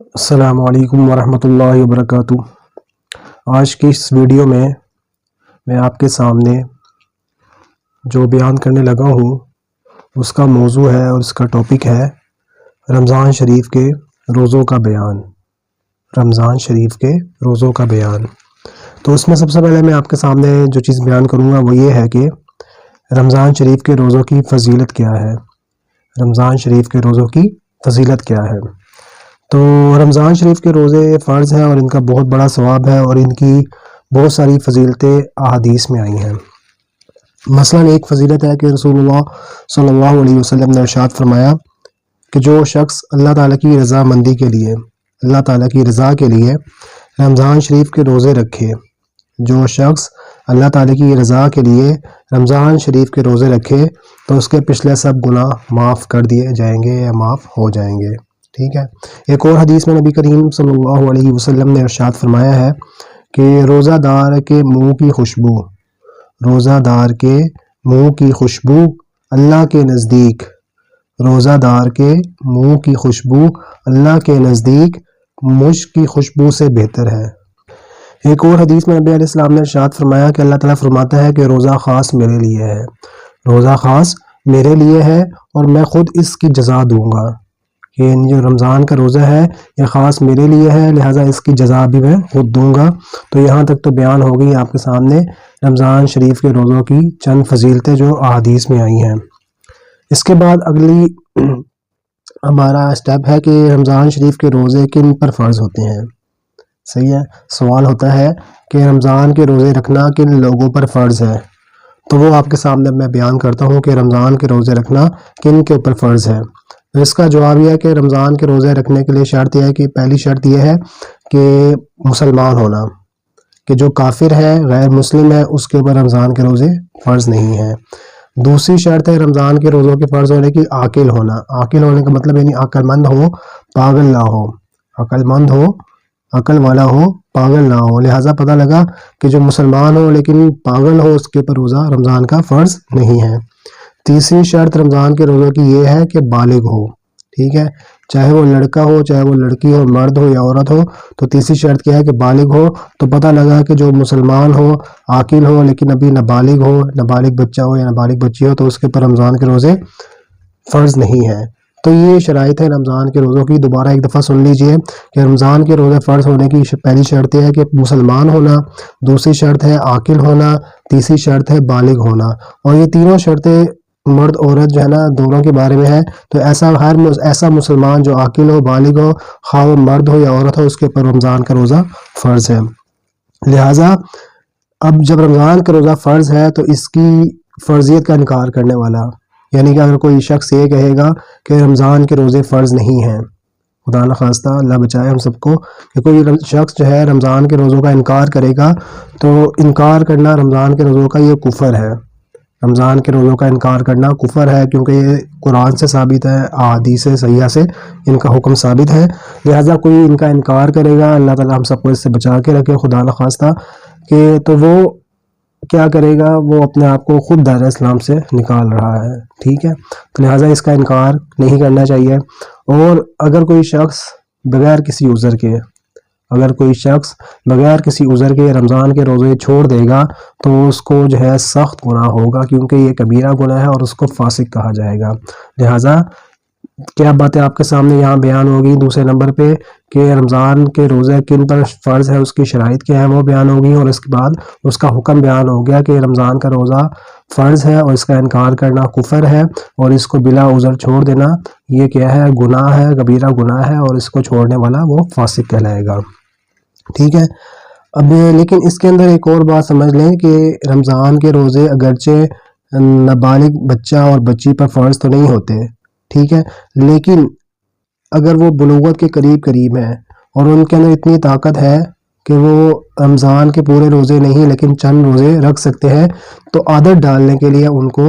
السلام علیکم ورحمۃ اللہ وبرکاتہ۔ آج کی اس ویڈیو میں آپ کے سامنے جو بیان کرنے لگا ہوں اس کا موضوع ہے اور اس کا ٹاپک ہے رمضان شریف کے روزوں کا بیان۔ رمضان شریف کے روزوں کا بیان۔ تو اس میں سب سے پہلے میں آپ کے سامنے جو چیز بیان کروں گا وہ یہ ہے کہ رمضان شریف کے روزوں کی فضیلت کیا ہے۔ رمضان شریف کے روزوں کی فضیلت کیا ہے؟ تو رمضان شریف کے روزے فرض ہیں اور ان کا بہت بڑا ثواب ہے اور ان کی بہت ساری فضیلتیں احادیث میں آئی ہیں۔ مثلا ایک فضیلت ہے کہ رسول اللہ صلی اللہ علیہ وسلم نے ارشاد فرمایا کہ جو شخص اللہ تعالیٰ کی رضا مندی کے لیے، اللہ تعالیٰ کی رضا کے لیے رمضان شریف کے روزے رکھے، جو شخص اللہ تعالیٰ کی رضا کے لیے رمضان شریف کے روزے رکھے تو اس کے پچھلے سب گناہ معاف کر دیے جائیں گے یا معاف ہو جائیں گے۔ ٹھیک ہے۔ ایک اور حدیث میں نبی کریم صلی اللہ علیہ وسلم نے ارشاد فرمایا ہے کہ روزہ دار کے منہ کی خوشبو، روزہ دار کے منہ کی خوشبو اللہ کے نزدیک، روزہ دار کے منہ کی خوشبو اللہ کے نزدیک مشک کی خوشبو سے بہتر ہے۔ ایک اور حدیث میں نبی علیہ السلام نے ارشاد فرمایا کہ اللہ تعالیٰ فرماتا ہے کہ روزہ خاص میرے لیے ہے، روزہ خاص میرے لیے ہے اور میں خود اس کی جزا دوں گا۔ کہ جو رمضان کا روزہ ہے یہ خاص میرے لیے ہے، لہٰذا اس کی جزا بھی میں خود دوں گا۔ تو یہاں تک تو بیان ہو گئی آپ کے سامنے رمضان شریف کے روزوں کی چند فضیلتیں جو احادیث میں آئی ہیں۔ اس کے بعد اگلی ہمارا اسٹیپ ہے کہ رمضان شریف کے روزے کن پر فرض ہوتے ہیں۔ صحیح ہے، سوال ہوتا ہے کہ رمضان کے روزے رکھنا کن لوگوں پر فرض ہے، تو وہ آپ کے سامنے میں بیان کرتا ہوں کہ رمضان کے روزے رکھنا کن کے اوپر فرض ہے۔ اس کا جواب یہ ہے کہ رمضان کے روزے رکھنے کے لیے شرط یہ ہے کہ پہلی شرط یہ ہے کہ مسلمان ہونا، کہ جو کافر ہے، غیر مسلم ہے، اس کے اوپر رمضان کے روزے فرض نہیں ہیں۔ دوسری شرط ہے رمضان کے روزوں کے فرض ہونے کی عاقل ہونا۔ عاقل ہونے کا مطلب یعنی عقل مند ہو، پاگل نہ ہو، عقل مند ہو، عقل والا ہو، پاگل نہ ہو۔ لہٰذا پتہ لگا کہ جو مسلمان ہو لیکن پاگل ہو اس کے اوپر روزہ رمضان کا فرض نہیں ہے۔ تیسری شرط رمضان کے روزوں کی یہ ہے کہ بالغ ہو۔ ٹھیک ہے، چاہے وہ لڑکا ہو، چاہے وہ لڑکی ہو، مرد ہو یا عورت ہو، تو تیسری شرط کیا ہے کہ بالغ ہو۔ تو پتہ لگا کہ جو مسلمان ہو، عاقل ہو لیکن ابھی نابالغ ہو، نابالغ بچہ ہو یا نابالغ بچی ہو، تو اس کے اوپر رمضان کے روزے فرض نہیں ہیں۔ تو یہ شرائط ہے رمضان کے روزوں کی۔ دوبارہ ایک دفعہ سن لیجئے کہ رمضان کے روزے فرض ہونے کی پہلی شرط یہ ہے کہ مسلمان ہونا، دوسری شرط ہے عاقل ہونا، تیسری شرط ہے بالغ ہونا۔ اور یہ تینوں شرطیں مرد عورت جو ہے نا دونوں کے بارے میں ہے۔ تو ایسا مسلمان جو عاقل ہو، بالغ ہو، خواہ وہ مرد ہو یا عورت ہو، اس کے اوپر رمضان کا روزہ فرض ہے۔ لہٰذا اب جب رمضان کا روزہ فرض ہے تو اس کی فرضیت کا انکار کرنے والا، یعنی کہ اگر کوئی شخص یہ کہے گا کہ رمضان کے روزے فرض نہیں ہیں، خدا نخواستہ اللہ بچائے ہم سب کو، کہ کوئی شخص جو ہے رمضان کے روزوں کا انکار کرے گا تو انکار کرنا رمضان کے روزوں کا یہ کفر ہے۔ رمضان کے روزوں کا انکار کرنا کفر ہے، کیونکہ یہ قرآن سے ثابت ہے، احادیث صحیحہ سے ان کا حکم ثابت ہے۔ لہٰذا کوئی ان کا انکار کرے گا، اللہ تعالیٰ ہم سب کو اس سے بچا کے رکھے خدا نخواستہ، کہ تو وہ کیا کرے گا، وہ اپنے آپ کو خود دائرہ اسلام سے نکال رہا ہے۔ ٹھیک ہے، تو لہٰذا اس کا انکار نہیں کرنا چاہیے۔ اور اگر کوئی شخص بغیر کسی عذر کے، اگر کوئی شخص بغیر کسی عذر کے رمضان کے روزے چھوڑ دے گا تو اس کو جو ہے سخت گناہ ہوگا، کیونکہ یہ کبیرہ گناہ ہے اور اس کو فاسق کہا جائے گا۔ لہٰذا کیا باتیں آپ کے سامنے یہاں بیان ہوگی دوسرے نمبر پہ کہ رمضان کے روزے کن پر فرض ہے، اس کی شرائط کیا ہے وہ بیان ہوگی، اور اس کے بعد اس کا حکم بیان ہو گیا کہ رمضان کا روزہ فرض ہے اور اس کا انکار کرنا کفر ہے، اور اس کو بلا عذر چھوڑ دینا یہ کیا ہے، گناہ ہے، کبیرہ گناہ ہے، اور اس کو چھوڑنے والا وہ فاسق کہلائے گا۔ ٹھیک ہے، اب لیکن اس کے اندر ایک اور بات سمجھ لیں کہ رمضان کے روزے اگرچہ نابالغ بچہ اور بچی پر فرض تو نہیں ہوتے، ٹھیک ہے، لیکن اگر وہ بلوغت کے قریب ہیں اور ان کے اندر اتنی طاقت ہے کہ وہ رمضان کے پورے روزے نہیں لیکن چند روزے رکھ سکتے ہیں، تو عادت ڈالنے کے لیے ان کو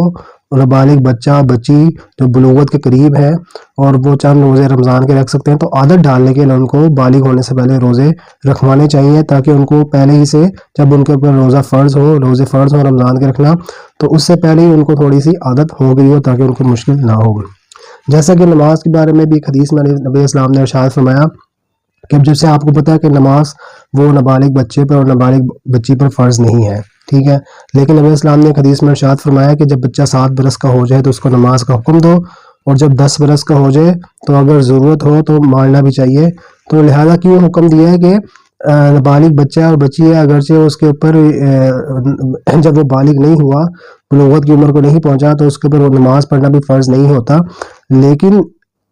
نابالغ بچہ بچی جو بلوغت کے قریب ہے اور وہ چند روزے رمضان کے رکھ سکتے ہیں، تو عادت ڈالنے کے لیے ان کو بالغ ہونے سے پہلے روزے رکھوانے چاہیے، تاکہ ان کو پہلے ہی سے جب ان کے اوپر روزے فرض ہو رمضان کے رکھنا، تو اس سے پہلے ہی ان کو تھوڑی سی عادت ہو گئی ہو تاکہ ان کو مشکل نہ ہو۔ جیسا کہ نماز کے بارے میں بھی ایک حدیث میں نبی اسلام نے ارشاد فرمایا کہ اب جیسے آپ کو پتا ہے کہ نماز وہ نابالغ بچے پر اور نابالغ بچی پر فرض نہیں ہے، ٹھیک ہے، لیکن نبی اسلام نے ایک حدیث میں ارشاد فرمایا کہ جب بچہ 7 برس کا ہو جائے تو اس کو نماز کا حکم دو، اور جب 10 برس کا ہو جائے تو اگر ضرورت ہو تو مارنا بھی چاہیے۔ تو لہذا کیوں حکم دیا ہے کہ بالغ بچہ اور بچی ہے، اگرچہ اس کے اوپر جب وہ بالغ نہیں ہوا، بلوغت کی عمر کو نہیں پہنچا، تو اس کے اوپر وہ نماز پڑھنا بھی فرض نہیں ہوتا، لیکن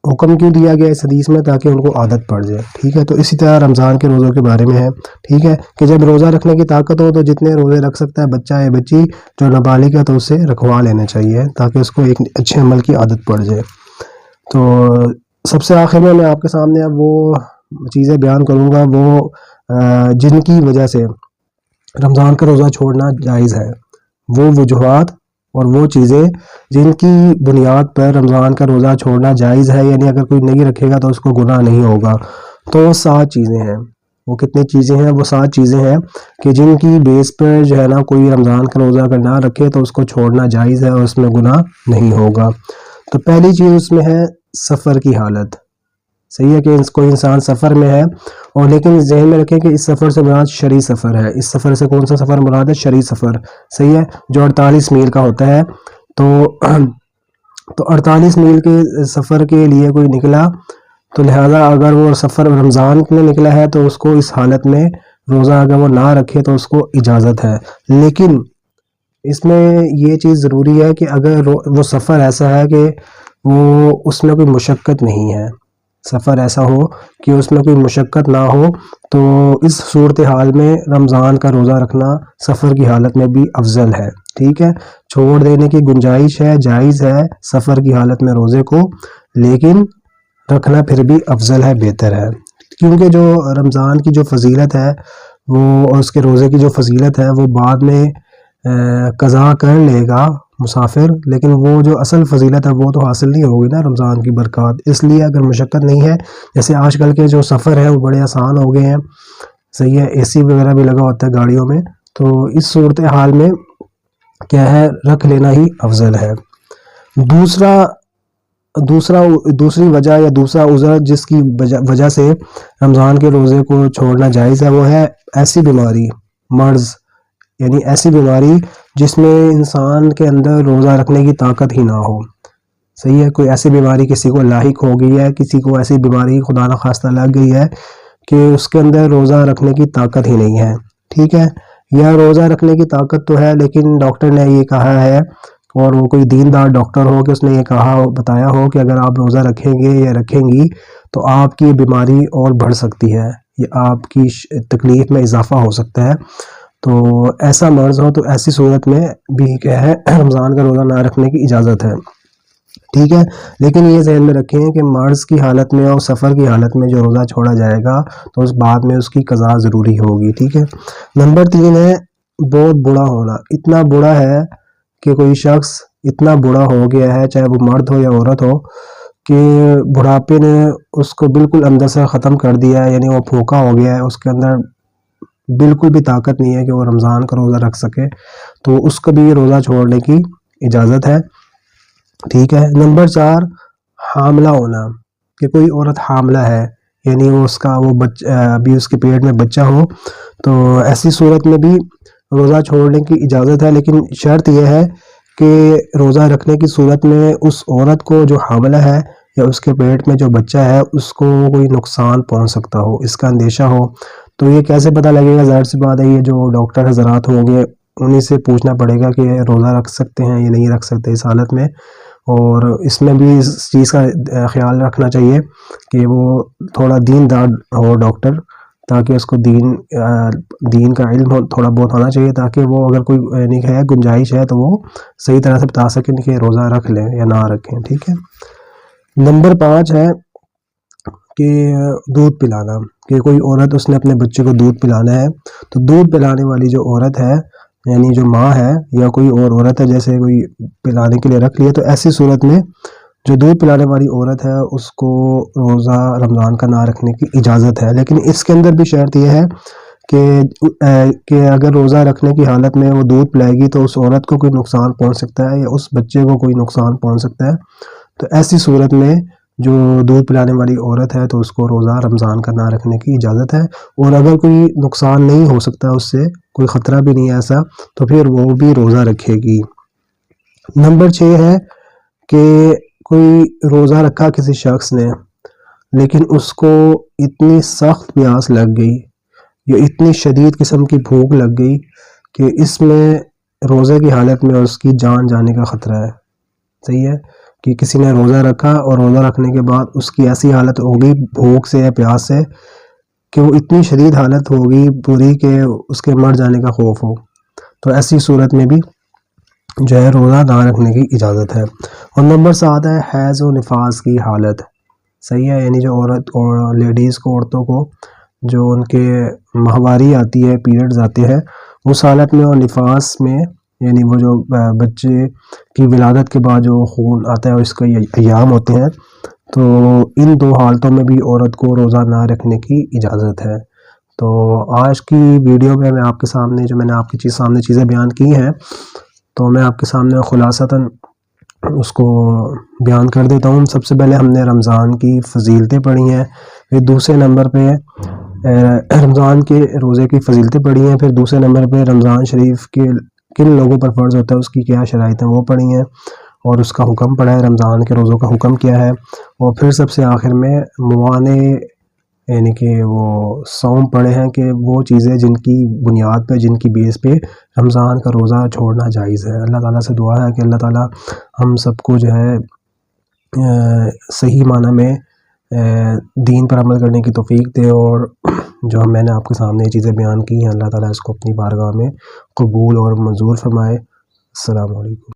حکم کیوں دیا گیا اس حدیث میں؟ تاکہ ان کو عادت پڑ جائے، ٹھیک ہے۔ تو اسی طرح رمضان کے روزوں کے بارے میں ہے، ٹھیک ہے، کہ جب روزہ رکھنے کی طاقت ہو تو جتنے روزے رکھ سکتا ہے بچہ یا بچی جو نابالغ ہے تو اسے رکھوا لینے چاہیے تاکہ اس کو ایک اچھے عمل کی عادت پڑ جائے۔ تو سب سے آخر میں آپ کے سامنے اب وہ چیزیں بیان کروں گا وہ جن کی وجہ سے رمضان کا روزہ چھوڑنا جائز ہے، وہ وجوہات اور وہ چیزیں جن کی بنیاد پر رمضان کا روزہ چھوڑنا جائز ہے، یعنی اگر کوئی نہیں رکھے گا تو اس کو گناہ نہیں ہوگا۔ تو وہ 7 چیزیں ہیں۔ وہ کتنی چیزیں ہیں؟ وہ 7 چیزیں ہیں کہ جن کی بیس پر جو ہے نا کوئی رمضان کا روزہ اگر نہ رکھے تو اس کو چھوڑنا جائز ہے اور اس میں گناہ نہیں ہوگا۔ تو پہلی چیز اس میں ہے سفر کی حالت، صحیح ہے، کہ کوئی انسان سفر میں ہے، اور لیکن ذہن میں رکھیں کہ اس سفر سے مراد شرعی سفر ہے۔ اس سفر سے کون سا سفر مراد ہے؟ شرعی سفر، صحیح ہے، جو 48 میل کا ہوتا ہے۔ تو 48 میل کے سفر کے لیے کوئی نکلا، تو لہذا اگر وہ سفر رمضان میں نکلا ہے تو اس کو اس حالت میں روزہ اگر وہ نہ رکھے تو اس کو اجازت ہے، لیکن اس میں یہ چیز ضروری ہے کہ اگر وہ سفر ایسا ہے کہ وہ اس میں کوئی مشقت نہیں ہے، سفر ایسا ہو کہ اس میں کوئی مشقت نہ ہو، تو اس صورتحال میں رمضان کا روزہ رکھنا سفر کی حالت میں بھی افضل ہے، ٹھیک ہے۔ چھوڑ دینے کی گنجائش ہے، جائز ہے سفر کی حالت میں روزے کو، لیکن رکھنا پھر بھی افضل ہے، بہتر ہے، کیونکہ جو رمضان کی جو فضیلت ہے وہ اور اس کے روزے کی جو فضیلت ہے وہ بعد میں قضا کر لے گا مسافر، لیکن وہ جو اصل فضیلت ہے وہ تو حاصل نہیں ہوگی نا رمضان کی برکات۔ اس لیے اگر مشقت نہیں ہے، جیسے آج کل کے جو سفر ہے وہ بڑے آسان ہو گئے ہیں، صحیح ہے، اے سی وغیرہ بھی لگا ہوتا ہے گاڑیوں میں، تو اس صورتحال میں کیا ہے، رکھ لینا ہی افضل ہے۔ دوسری وجہ یا دوسرا عذر جس کی وجہ سے رمضان کے روزے کو چھوڑنا جائز ہے وہ ہے ایسی بیماری، مرض، یعنی ایسی بیماری جس میں انسان کے اندر روزہ رکھنے کی طاقت ہی نہ ہو، صحیح ہے، کوئی ایسی بیماری کسی کو لاحق ہو گئی ہے، کسی کو ایسی بیماری خدا نخواستہ لگ گئی ہے کہ اس کے اندر روزہ رکھنے کی طاقت ہی نہیں ہے، ٹھیک ہے، یا روزہ رکھنے کی طاقت تو ہے لیکن ڈاکٹر نے یہ کہا ہے، اور وہ کوئی دیندار ڈاکٹر ہو کہ اس نے یہ بتایا ہو کہ اگر آپ روزہ رکھیں گے یا رکھیں گی تو آپ کی بیماری اور بڑھ سکتی ہے، یا آپ کی تکلیف میں اضافہ ہو سکتا ہے، تو ایسا مرض ہو تو ایسی صورت میں بھی کیا ہے رمضان کا روزہ نہ رکھنے کی اجازت ہے، ٹھیک ہے، لیکن یہ ذہن میں رکھیں کہ مرض کی حالت میں اور سفر کی حالت میں جو روزہ چھوڑا جائے گا تو اس بعد میں اس کی قضا ضروری ہوگی، ٹھیک ہے۔ نمبر 3 ہے بہت بوڑھا ہونا، اتنا بوڑھا ہے کہ کوئی شخص اتنا بوڑھا ہو گیا ہے، چاہے وہ مرد ہو یا عورت ہو، کہ بڑھاپے نے اس کو بالکل اندر سے ختم کر دیا ہے، یعنی وہ پھوکا ہو گیا ہے، اس کے اندر بالکل بھی طاقت نہیں ہے کہ وہ رمضان کا روزہ رکھ سکے، تو اس کو بھی روزہ چھوڑنے کی اجازت ہے، ٹھیک ہے۔ نمبر 4 حاملہ ہونا، کہ کوئی عورت حاملہ ہے، یعنی وہ ابھی اس کے پیٹ میں بچہ ہو، تو ایسی صورت میں بھی روزہ چھوڑنے کی اجازت ہے، لیکن شرط یہ ہے کہ روزہ رکھنے کی صورت میں اس عورت کو جو حاملہ ہے یا اس کے پیٹ میں جو بچہ ہے اس کو کوئی نقصان پہنچ سکتا ہو، اس کا اندیشہ ہو۔ تو یہ کیسے پتہ لگے گا؟ ظاہر سی بات ہے یہ جو ڈاکٹر حضرات ہوں گے انہی سے پوچھنا پڑے گا کہ روزہ رکھ سکتے ہیں یا نہیں رکھ سکتے اس حالت میں، اور اس میں بھی اس چیز کا خیال رکھنا چاہیے کہ وہ تھوڑا دیندار ہو ڈاکٹر، تاکہ اس کو دین کا علم تھوڑا بہت ہونا چاہیے، تاکہ وہ اگر کوئی یعنی ہے گنجائش ہے تو وہ صحیح طرح سے بتا سکیں کہ روزہ رکھ لیں یا نہ رکھیں، ٹھیک ہے۔ نمبر 5 ہے کہ دودھ پلانا، کہ کوئی عورت اس نے اپنے بچے کو دودھ پلانا ہے، تو دودھ پلانے والی جو عورت ہے یعنی جو ماں ہے یا کوئی اور عورت ہے، جیسے کوئی پلانے کے لیے رکھ لیا، تو ایسی صورت میں جو دودھ پلانے والی عورت ہے اس کو روزہ رمضان کا نہ رکھنے کی اجازت ہے، لیکن اس کے اندر بھی شرط یہ ہے کہ اگر روزہ رکھنے کی حالت میں وہ دودھ پلائے گی تو اس عورت کو کوئی نقصان پہنچ سکتا ہے یا اس بچے کو کوئی نقصان پہنچ سکتا ہے، تو ایسی صورت میں جو دودھ پلانے والی عورت ہے تو اس کو روزہ رمضان کا نہ رکھنے کی اجازت ہے، اور اگر کوئی نقصان نہیں ہو سکتا اس سے، کوئی خطرہ بھی نہیں ہے ایسا، تو پھر وہ بھی روزہ رکھے گی۔ نمبر 6 ہے کہ کوئی روزہ رکھا کسی شخص نے، لیکن اس کو اتنی سخت پیاس لگ گئی یا اتنی شدید قسم کی بھوک لگ گئی کہ اس میں روزے کی حالت میں اس کی جان جانے کا خطرہ ہے۔ صحیح ہے کہ کسی نے روزہ رکھا اور روزہ رکھنے کے بعد اس کی ایسی حالت ہوگی بھوک سے یا پیاس سے کہ وہ اتنی شدید حالت ہوگی پوری کہ اس کے مر جانے کا خوف ہو، تو ایسی صورت میں بھی جو ہے روزہ نہ رکھنے کی اجازت ہے۔ اور نمبر 7 ہے حیض و نفاس کی حالت۔ صحیح ہے، یعنی جو عورت اور لیڈیز کو، عورتوں کو جو ان کے ماہواری آتی ہے، پیریڈز آتے ہیں، اس حالت میں اور نفاس میں، یعنی وہ جو بچے کی ولادت کے بعد جو خون آتا ہے اس کا ایام ہوتے ہیں، تو ان دو حالتوں میں بھی عورت کو روزہ نہ رکھنے کی اجازت ہے۔ تو آج کی ویڈیو میں آپ کے سامنے جو میں نے آپ کی سامنے چیزیں بیان کی ہیں، تو میں آپ کے سامنے خلاصتاً اس کو بیان کر دیتا ہوں۔ سب سے پہلے ہم نے رمضان کی فضیلتیں پڑھی ہیں، پھر دوسرے نمبر پہ رمضان کے روزے کی فضیلتیں پڑھی ہیں، پھر دوسرے نمبر پہ رمضان شریف کے کن لوگوں پر فرض ہوتا ہے، اس کی کیا شرائط ہیں وہ پڑھی ہیں، اور اس کا حکم پڑھا ہے، رمضان کے روزوں کا حکم کیا ہے، اور پھر سب سے آخر میں موانع، یعنی کہ وہ صوم پڑھے ہیں کہ وہ چیزیں جن کی بنیاد پہ، جن کی بیس پہ رمضان کا روزہ چھوڑنا جائز ہے۔ اللہ تعالیٰ سے دعا ہے کہ اللہ تعالیٰ ہم سب کو جو ہے صحیح معنی میں دین پر عمل کرنے کی توفیق دے، اور جو میں نے آپ کے سامنے یہ چیزیں بیان کی ہیں، اللہ تعالیٰ اس کو اپنی بارگاہ میں قبول اور منظور فرمائے۔ السلام علیکم۔